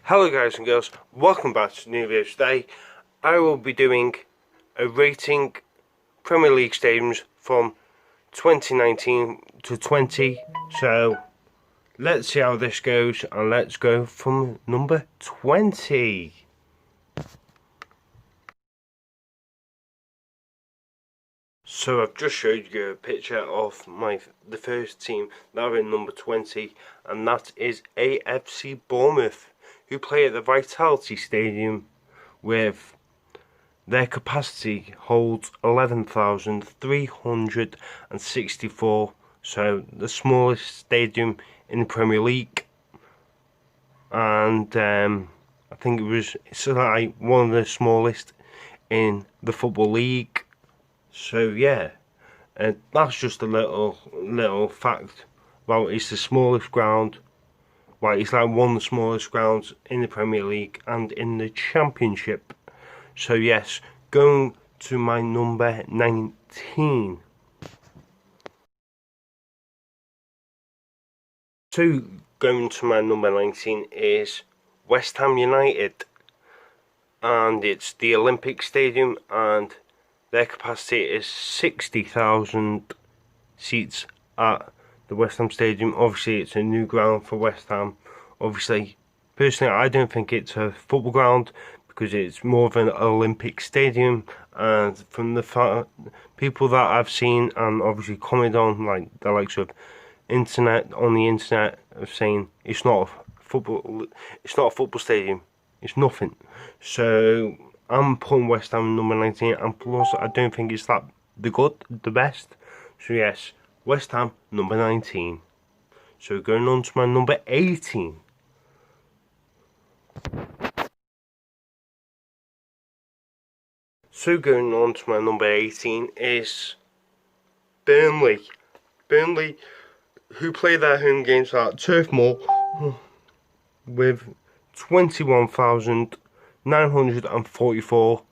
Hello guys and girls, welcome back to the new video. Today I will be doing a rating Premier League stadiums from 2019 to 20. So let's see how this goes, and let's go from number 20. So I've just showed you a picture of the first team that are in number 20, and that is Afc Bournemouth, who play at the Vitality Stadium with their capacity holds 11,364, so the smallest stadium in the Premier League, and I think it's like one of the smallest in the Football League. So yeah, that's just a little fact about it's the smallest ground. Well, it's like one of the smallest grounds in the Premier League and in the Championship. So yes, going to my number 19. So going to my number 19 is West Ham United, and it's the Olympic Stadium, and their capacity is 60,000 seats at the West Ham Stadium. Obviously, it's a new ground for West Ham. Obviously, personally, I don't think it's a football ground because it's more of an Olympic stadium. And from the people that I've seen and obviously commented on, like the likes of on the internet, of saying it's not a football stadium. It's nothing. So I'm putting West Ham number 19, and plus I don't think it's the best. So yes, West Ham number 19. So going on to my number 18. So going on to my number 18 is Burnley. Burnley, who play their home games at Turf Moor with 21,944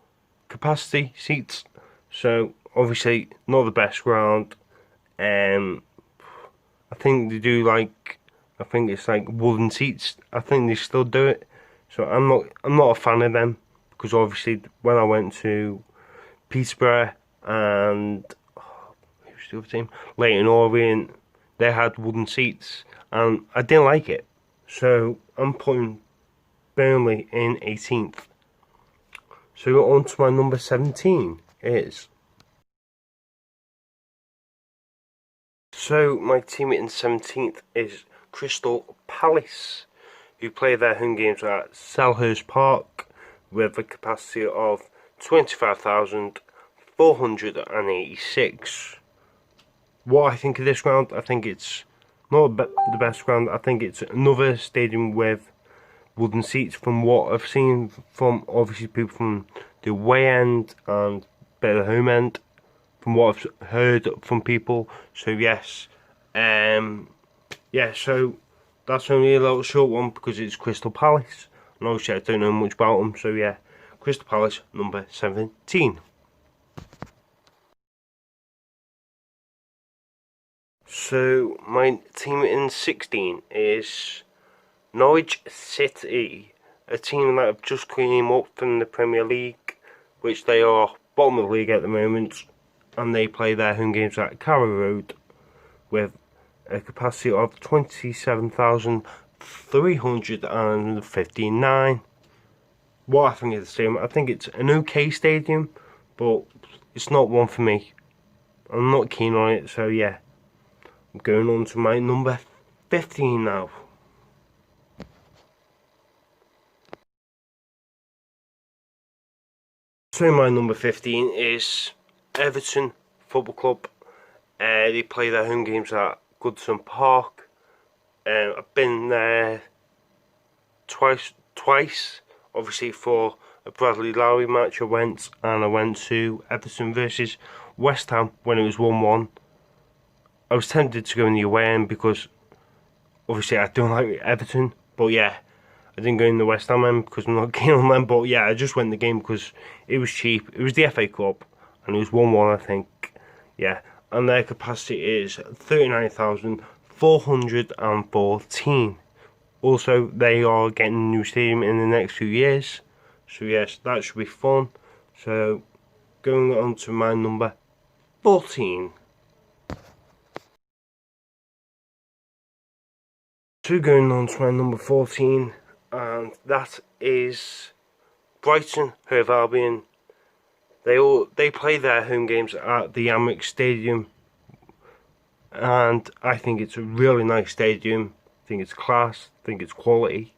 capacity seats. So obviously not the best ground. I think they do I think it's like wooden seats. I think they still do it. So I'm not a fan of them, because obviously when I went to Peterborough and who's the other team? Leyton Orient, they had wooden seats and I didn't like it. So I'm putting Burnley in 18th. So on to my number 17 is. So my team in 17th is Crystal Palace, who play their home games at Selhurst Park with a capacity of 25,486. What I think of this ground, I think it's not the best ground. I think it's another stadium with wooden seats, from what I've seen from obviously people from the away end and bit of the home end, from what I've heard from people. So yes, so that's only a little short one because it's Crystal Palace, and obviously I don't know much about them. So yeah, Crystal Palace number 17. So my team in 16 is Norwich City, a team that have just came up from the Premier League, which they are bottom of the league at the moment, and they play their home games at Carrow Road with a capacity of 27,359. What I think of the stadium, I think it's an okay stadium, but it's not one for me. I'm not keen on it, so yeah. I'm going on to my number 15 now. So my number 15 is Everton Football Club. They play their home games at Goodison Park. I've been there twice. Obviously for a Bradley Lowry match I went to Everton versus West Ham when it was 1-1. I was tempted to go in the away end because obviously I don't like Everton, but yeah, I didn't go in the West Ham end because I'm not keen on them. But yeah, I just went in the game because it was cheap. It was the FA Cup and it was 1-1, I think. Yeah, and their capacity is 39,414. Also, they are getting a new stadium in the next few years. So yes, that should be fun. So going on to my number 14. So going on to my number 14, and that is Brighton Hove Albion. They play their home games at the Emirates Stadium, and I think it's a really nice stadium. I think it's class, I think it's quality,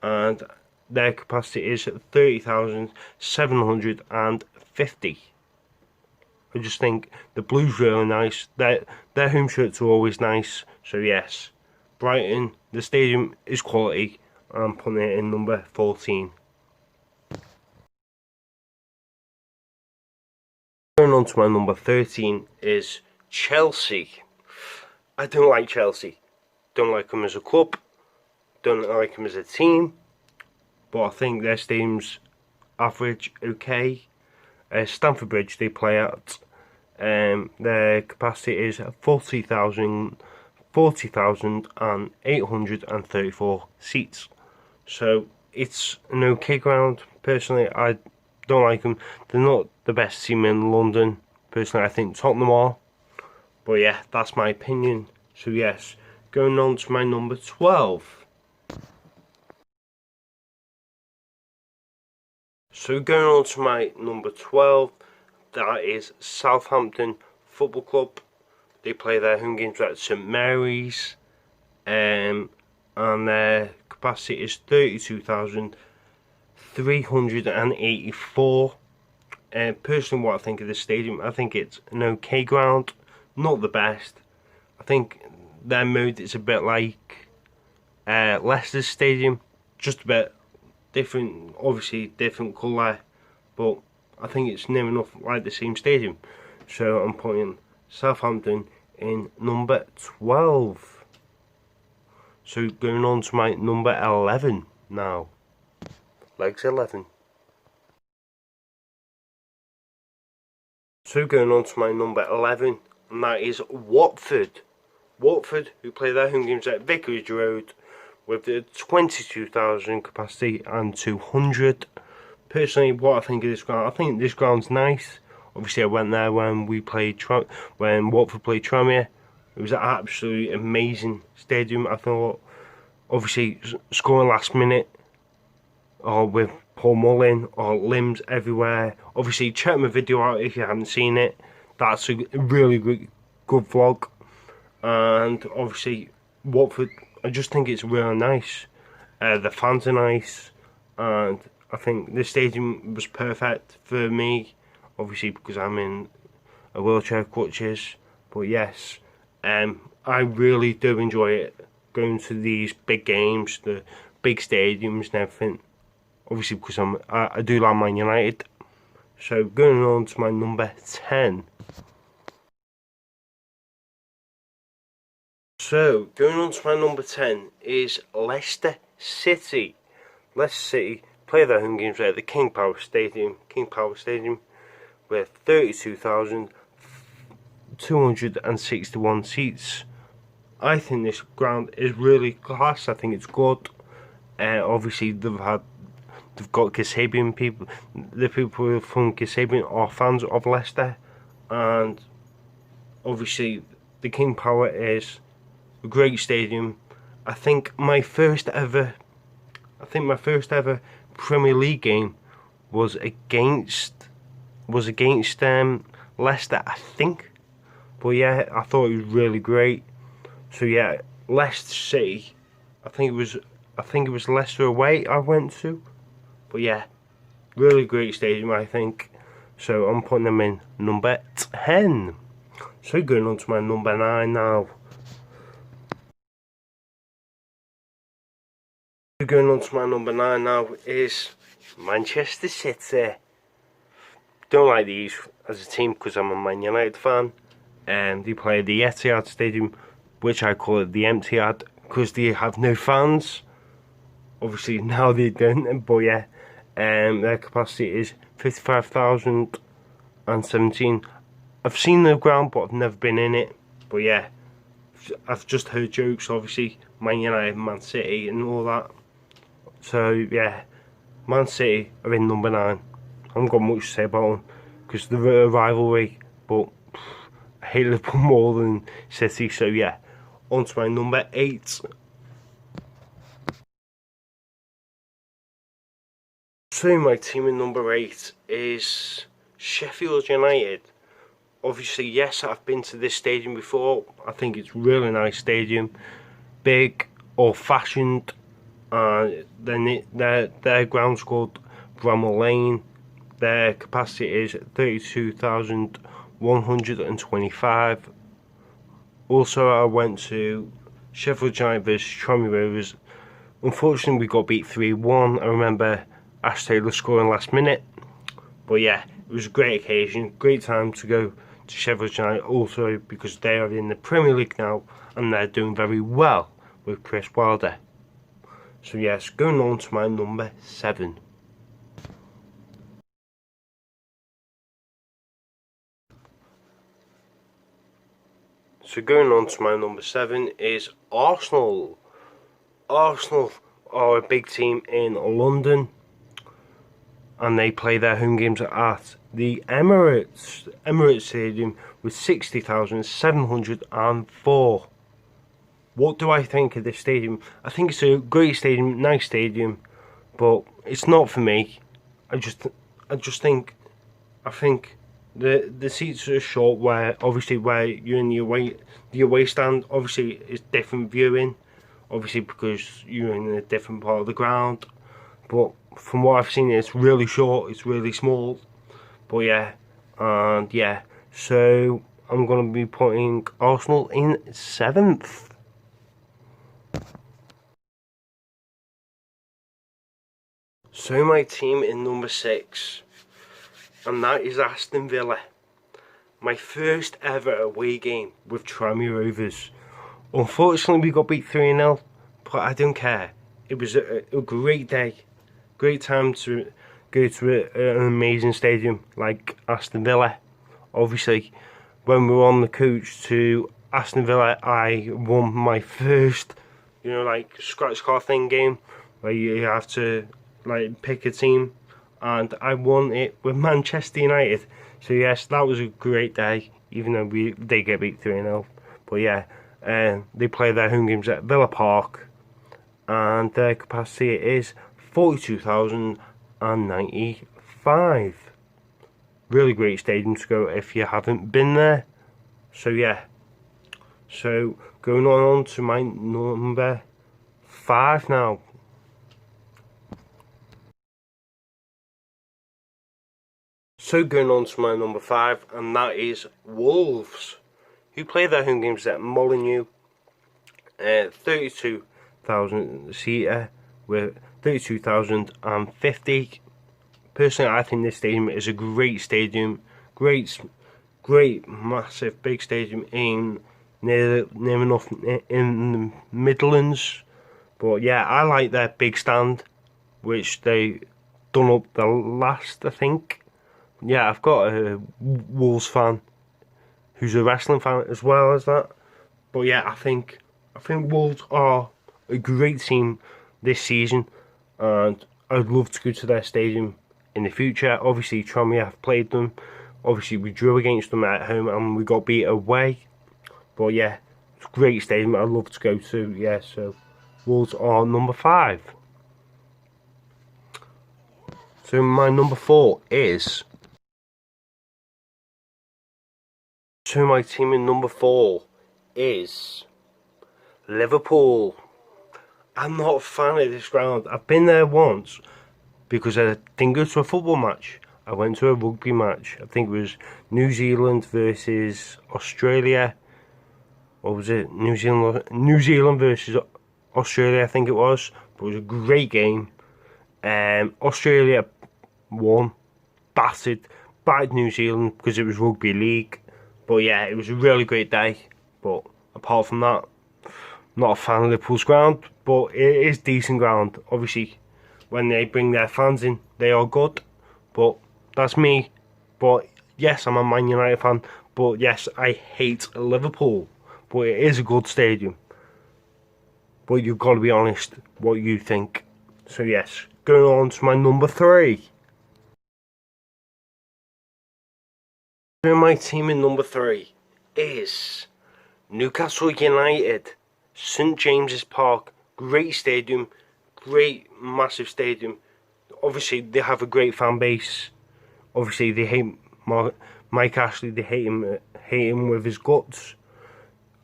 and their capacity is 30,750. I just think the blue's really nice. Their home shirts are always nice. So yes, Brighton, the stadium is quality. I'm putting it in number 14. Going on to my number 13 is Chelsea. I don't like Chelsea. Don't like them as a club. Don't like them as a team. But I think their stadium's average, okay. Stamford Bridge they play at. Their capacity is 40,834 seats. So it's an okay ground. Personally, I don't like them. They're not the best team in London. Personally, I think Tottenham are. But yeah, that's my opinion. So yes, going on to my number 12. So going on to my number 12, that is Southampton Football Club. They play their home games at St Mary's, and their capacity is 32,384. Personally, what I think of this stadium, I think it's an okay ground, not the best. I think their mode is a bit like Leicester Stadium, just a bit different, obviously different colour, but I think it's near enough like the same stadium. So I'm putting Southampton in number 12. So going on to my number 11 now. Legs 11. So going on to my number 11, and that is Watford. Watford, who play their home games at Vicarage Road with the 22,000 capacity and 200. Personally, what I think of this ground, I think this ground's nice. Obviously, I went there when when Watford played Tranmere. It was an absolutely amazing stadium. I thought, obviously, scoring last minute, or with Paul Mullin, or limbs everywhere. Obviously, check my video out if you haven't seen it. That's a really good vlog. And obviously, Watford, I just think it's really nice. The fans are nice, and I think the stadium was perfect for me, obviously because I'm in a wheelchair crutches. But yes, I really do enjoy it, going to these big games, the big stadiums and everything. Obviously because I do like Man United. So going on to my number 10. So going on to my number 10 is Leicester City. Leicester City play their home games at the King Power Stadium, with 32,261 seats. I think this ground is really class. I think it's good. Obviously they've got Kasabian people. The people from Kasabian are fans of Leicester, and obviously the King Power is a great stadium. I think my first ever Premier League game was against Leicester, I think. But yeah, I thought it was really great. So yeah, Leicester City. I think it was Leicester away I went to. But yeah, really great stadium, I think. So I'm putting them in number 10. So going on to my number 9 now. Going on to my number 9 now is Manchester City. Don't like these as a team because I'm a Man United fan. And they play the Etihad Stadium, which I call it the Emptyad, because they have no fans. Obviously now they don't, but yeah, their capacity is 55,017. I've seen the ground, but I've never been in it. But yeah, I've just heard jokes, obviously, Man United, Man City and all that. So yeah, Man City are in number 9. I haven't got much to say about them because they're a rivalry, but I hate Liverpool more than City. So yeah, on to my number 8. So my team in number 8 is Sheffield United. Obviously, yes, I've been to this stadium before. I think it's a really nice stadium, big, old-fashioned. Then their ground's called Bramall Lane. Their capacity is 32,125. Also, I went to Sheffield United versus Tranmere Rovers. Unfortunately, we got beat 3-1. I remember Ash Taylor scoring last minute. But yeah, it was a great occasion, great time to go to Sheffield United. Also, because they are in the Premier League now and they're doing very well with Chris Wilder. So yes, going on to my number 7. So going on to my number 7 is Arsenal. Arsenal are a big team in London, and they play their home games at the Emirates Stadium with 60,704. What do I think of this stadium? I think it's a great stadium, nice stadium, but it's not for me. I think the seats are short. Where obviously where you're in the away stand, obviously it's different viewing, obviously because you're in a different part of the ground. But from what I've seen, it's really short. It's really small. But yeah, and yeah. So I'm gonna be putting Arsenal in 7th. So my team in number 6, and that is Aston Villa. My first ever away game with Tranmere Rovers. Unfortunately, we got beat 3-0, but I don't care. It was a great day, great time to go to an amazing stadium like Aston Villa. Obviously, when we were on the coach to Aston Villa, I won my first, like scratch card thing game where you have to like pick a team, and I won it with Manchester United. So yes, that was a great day, even though they get beat 3-0. But yeah, they play their home games at Villa Park, and their capacity is 42,095. Really great stadium to go if you haven't been there. So yeah, so going on to my number 5 now. So going on to my number 5, and that is Wolves, who play their home games at Molineux, 32,000 seater with 32,050. Personally, I think this stadium is a great stadium, great, massive, big stadium in near enough in the Midlands. But yeah, I like their big stand, which they done up the last, I think. Yeah, I've got a Wolves fan who's a wrestling fan as well as that. But yeah, I think Wolves are a great team this season, and I'd love to go to their stadium in the future. Obviously, Tranmere have played them. Obviously, we drew against them at home and we got beat away. But yeah, it's a great stadium. I'd love to go to. Yeah, so Wolves are number 5. So my number 4 is. So my team in number 4 is Liverpool. I'm not a fan of this ground. I've been there once because I didn't go to a football match. I went to a rugby match. I think it was New Zealand versus Australia. Or was it New Zealand versus Australia, I think it was. But it was a great game. Australia won. Battered New Zealand because it was rugby league. But yeah, it was a really great day. But apart from that, not a fan of Liverpool's ground, but it is decent ground. Obviously, when they bring their fans in, they are good. But that's me. But yes, I'm a Man United fan. But yes, I hate Liverpool. But but it is a good stadium. But you've got to be honest what you think. So yes, going on to my number 3. My team in number 3 is Newcastle United. St James's Park, great stadium, great massive stadium. Obviously they have a great fan base. Obviously they hate Mike Ashley, they hate him with his guts.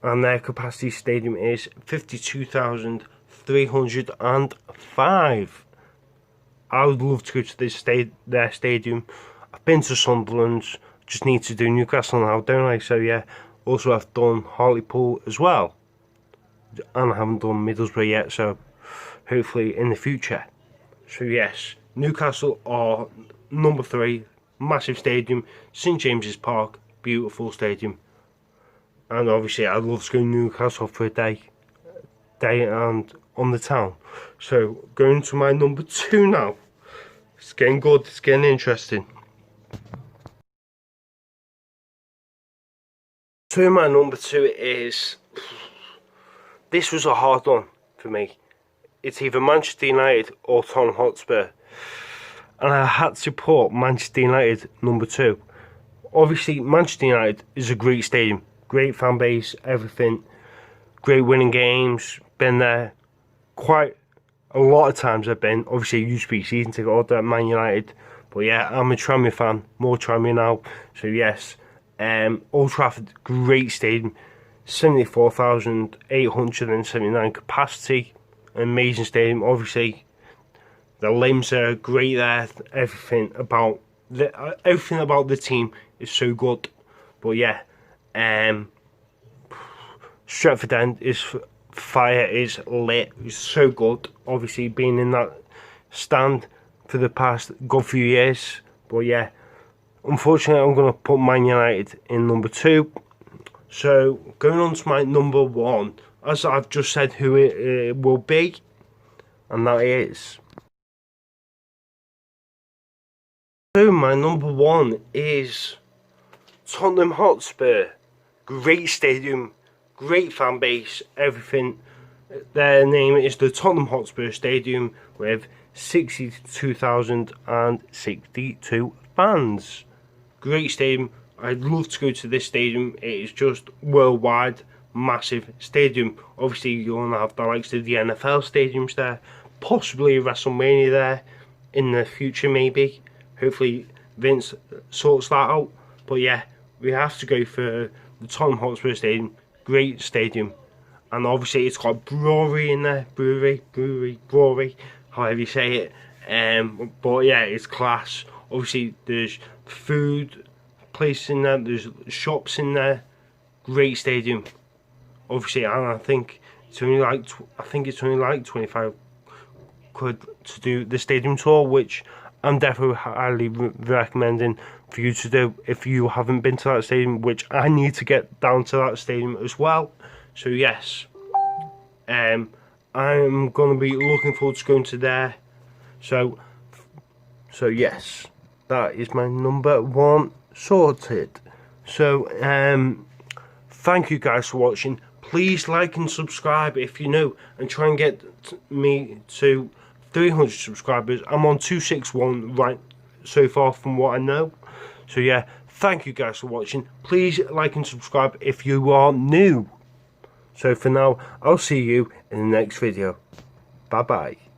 And their capacity stadium is 52,305. I would love to go to their stadium. I've been to Sunderland's, just need to do Newcastle now, don't I? So yeah, also I've done Hartlepool as well. And I haven't done Middlesbrough yet, so hopefully in the future. So yes, Newcastle are number 3, massive stadium, St James's Park, beautiful stadium. And obviously I'd love to go to Newcastle for a day and on the town. So going to my number 2 now. It's getting good, it's getting interesting. So my number 2 is, this was a hard one for me. It's either Manchester United or Tottenham Hotspur. And I had to put Manchester United number 2. Obviously Manchester United is a great stadium. Great fan base, everything. Great winning games. Been there quite a lot of times. I've been. Obviously, I used to be season ticket holder at Man United. But yeah, I'm a Tranmere fan. More Tranmere now. So yes. Old Trafford, great stadium. 74,879 capacity. Amazing stadium. Obviously, the limbs are great there. Everything about the team is so good. But yeah. Stretford End is fire, is lit, it's so good. Obviously being in that stand for the past good few years. But yeah, unfortunately I'm going to put Man United in number 2. So going on to my number 1, as I've just said who it will be, and that is, so my number 1 is Tottenham Hotspur. Great stadium, great fan base, everything. Their name is the Tottenham Hotspur Stadium with 62,062 fans. Great stadium. I'd love to go to this stadium. It is just worldwide, massive stadium. Obviously you're going to have the likes of the NFL stadiums there, possibly WrestleMania there in the future maybe. Hopefully Vince sorts that out. But yeah, we have to go for the Tottenham Hotspur Stadium. Great stadium. And obviously it's got brewery in there. Brewery, however you say it. But yeah, it's class. Obviously there's food places in there. There's shops in there. Great stadium. Obviously, and I think it's only like 25 quid to do the stadium tour, which I'm definitely highly recommending for you to do if you haven't been to that stadium, which I need to get down to that stadium as well. So yes, I'm going to be looking forward to going to there. So yes, that is my number 1 sorted. So thank you guys for watching. Please like and subscribe if you know, and try and get me to 300 subscribers. I'm on 261 right so far from what I know. So yeah, thank you guys for watching. Please like and subscribe if you are new. So for now, I'll see you in the next video. Bye bye.